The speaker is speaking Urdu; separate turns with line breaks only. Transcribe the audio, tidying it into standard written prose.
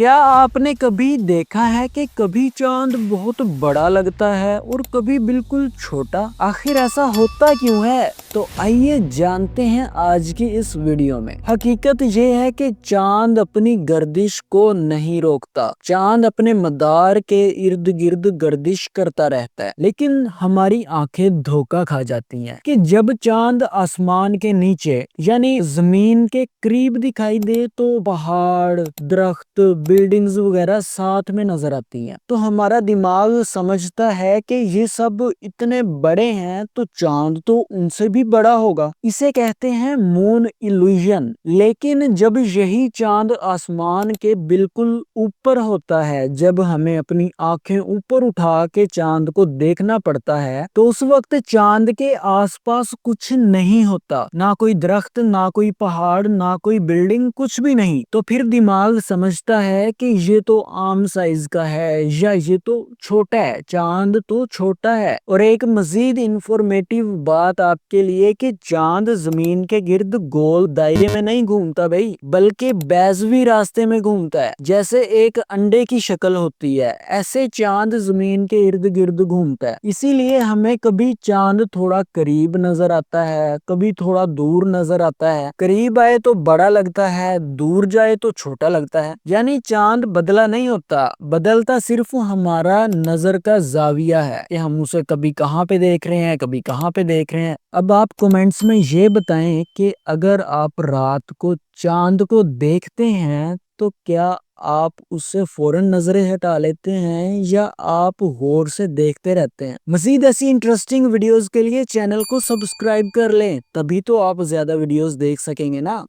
کیا آپ نے کبھی دیکھا ہے کہ کبھی چاند بہت بڑا لگتا ہے اور کبھی بالکل چھوٹا؟ آخر ایسا ہوتا کیوں ہے؟ تو آئیے جانتے ہیں آج کی اس ویڈیو میں۔ حقیقت یہ ہے کہ چاند اپنی گردش کو نہیں روکتا، چاند اپنے مدار کے ارد گرد گردش کرتا رہتا ہے، لیکن ہماری آنکھیں دھوکا کھا جاتی ہیں کہ جب چاند آسمان کے نیچے یعنی زمین کے قریب دکھائی دے تو پہاڑ، درخت، بلڈنگز وغیرہ ساتھ میں نظر آتی ہیں، تو ہمارا دماغ سمجھتا ہے کہ یہ سب اتنے بڑے ہیں تو چاند تو ان سے بھی بڑا ہوگا۔ اسے کہتے ہیں مون ایلوژن۔ لیکن جب یہی چاند آسمان کے بالکل اوپر ہوتا ہے، جب ہمیں اپنی آنکھیں اوپر اٹھا کے چاند کو دیکھنا پڑتا ہے، تو اس وقت چاند کے آس پاس کچھ نہیں ہوتا، نہ کوئی درخت، نہ کوئی پہاڑ، نہ کوئی بلڈنگ، کچھ بھی نہیں۔ تو پھر دماغ سمجھتا ہے کہ یہ تو عام سائز کا ہے یا یہ تو چھوٹا ہے، چاند تو چھوٹا ہے۔ اور ایک مزید انفارمیٹیو بات آپ کے لیے کہ چاند زمین کے گرد گول دائرے میں نہیں گھومتا بھائی، بلکہ بیضوی راستے میں گھومتا ہے۔ جیسے ایک انڈے کی شکل ہوتی ہے، ایسے چاند زمین کے ارد گرد گھومتا ہے۔ اسی لیے ہمیں کبھی چاند تھوڑا قریب نظر آتا ہے، کبھی تھوڑا دور نظر آتا ہے، قریب آئے تو بڑا لگتا ہے، دور جائے تو چھوٹا لگتا ہے۔ یعنی چاند بدلا نہیں ہوتا، بدلتا صرف ہمارا نظر کا زاویہ ہے کہ ہم اسے کبھی کہاں پہ دیکھ رہے ہیں، کبھی کہاں پہ دیکھ رہے ہیں۔ اب آپ کومنٹس میں یہ بتائیں کہ اگر آپ رات کو چاند کو دیکھتے ہیں تو کیا آپ اس سے فوراً نظریں ہٹا لیتے ہیں یا آپ غور سے دیکھتے رہتے ہیں؟ مزید ایسی انٹرسٹنگ ویڈیوز کے لیے چینل کو سبسکرائب کر لیں، تبھی تو آپ زیادہ ویڈیوز دیکھ سکیں گے نا۔